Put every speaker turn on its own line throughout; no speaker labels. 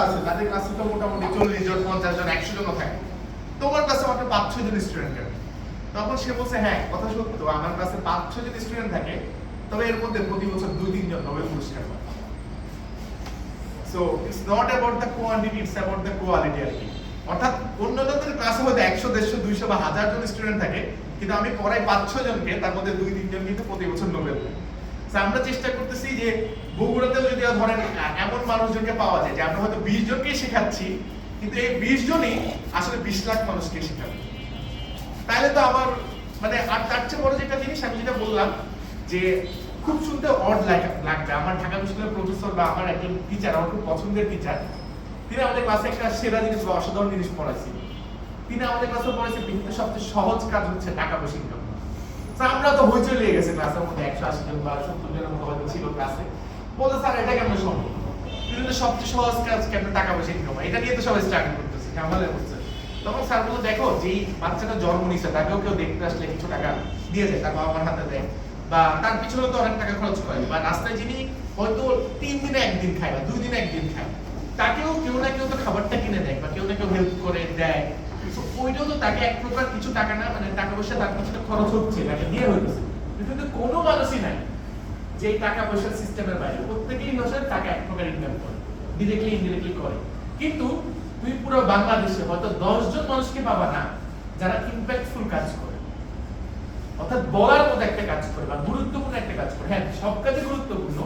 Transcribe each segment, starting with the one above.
আছে তাদের ক্লাসে তো মোটামুটি 40 জন 50 জন 100 জনও থাকে, তোমার ক্লাসে মাত্র 5-6 জন স্টুডেন্ট থাকে। তখন সে বলছে হ্যাঁ কথা সত্য, আমার ক্লাসে 5-6 জন স্টুডেন্ট থাকে, তবে এর মধ্যে প্রতি বছর 2-3 জন নোবেল পুরস্কার পায়। So it's not about the quantity, it's about the quality আর কি। অর্থাৎ অন্যদের ক্লাসে হয়তো 100, 150, 200 বা 1000 জন স্টুডেন্ট থাকে, কিন্তু আমি পড়াই 5-6 জনকে, তার মধ্যে 2-3 জন কিন্তু প্রতি বছর নোবেল পায়। সো আমরা চেষ্টা করতেছি যে বগুড়াতেও যদি ধরেন এমন মানুষজনকে পাওয়া যায় যে আমরা হয়তো 20 জনকেই শেখাচ্ছি, কিন্তু এই 20 জনই আসলে 20 লাখ মানুষকে শেখাবে। তাহলে তো আমার মানে আর তার চেয়ে বড় যেটা জিনিস আমি যেটা বললাম যে খুব শুনতে অড লাগবে। আমার ঢাকা বিশ্ববিদ্যালয়ের প্রফেসর বা আমার একজন টিচার, আমার খুব পছন্দের টিচার, তিনি আমাদের ক্লাসে একটা সেরা জিনিস বা অসাধারণ জিনিস পড়াইছেন। তিনি আমাদের ক্লাসে পড়াইছেন পৃথিবীতে সবচেয়ে সহজ কাজ হচ্ছে টাকা পয়সা ইনকাম করা। আমরা তো হইচই লেগে গেছে ক্লাসের মধ্যে 180 জন বা 70 জনের মতো হয়তো ছিল ক্লাসে, বলতে স্যার এটা কেমন সম্ভব, পৃথিবীতে সবচেয়ে সহজ কাজ কেমন টাকা পয়সা ইনকাম হয়, এটা নিয়ে তো সবাই স্ট্রাগল করতেছে, ঝামেলা করছে। তখন স্যার বললো দেখো যেই বাচ্চাটা জন্ম নিচ্ছে তাকেও কেউ দেখতে আসলে কিছু টাকা দিয়ে যায়, তার বাবা মার হাতে দেয়, বা তার পিছনে তো অনেক টাকা খরচ করে, বা রাস্তায় যিনি হয়তো 3 দিনে একদিন খায় বা 2 দিনে একদিন খায়, তাকেও কেউ না কেউ তো খাবারটা কিনে দেয় বা কেউ না কেউ হেল্প করে দেয়। ওইটাও তো তাকে এক প্রকার কিছু টাকা না মানে টাকা পয়সা তার পিছনে খরচ হচ্ছে, তাকে দিয়ে হইতেছে। কিন্তু কোনো মানুষই নাই যে টাকা পয়সার সিস্টেমের বাইরে, প্রত্যেকেই বছর টাকা এক প্রকার ইনকাম করে, ডিরেক্টলি ইনডিরেক্টলি করে। কিন্তু তুমি পুরো বাংলাদেশে হয়তো 10 জন মানুষকে পাবা না যারা ইমপ্যাক্টফুল কাজ করে, অর্থাৎ বলার মতো একটা কাজ করে বা গুরুত্বপূর্ণ একটা কাজ করে। হ্যাঁ সব কাজই গুরুত্বপূর্ণ,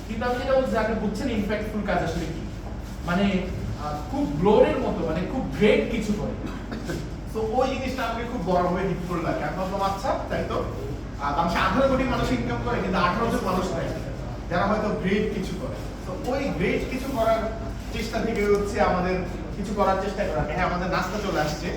কিন্তু আমি যেটা বলছি আপনি বুঝছেন ইমপ্যাক্টফুল কাজ আসলে কি, মানে খুব গ্লোরের মতো, মানে খুব গ্রেট কিছু করে। তো ওই জিনিসটা আমাকে খুব বড়ভাবে হিটফুল লাগে। আমি ভাবলাম আচ্ছা তাই তো বাংলাদেশে 18 কোটি মানুষ ইনকাম করে, কিন্তু 18 জন মানুষ নাই যারা হয়তো গ্রেট কিছু করে। তো ওই গ্রেট কিছু করার চেষ্টা থেকে হচ্ছে আমাদের কিছু করার চেষ্টা করা। হ্যাঁ আমাদের নাস্তা চলে আসছে,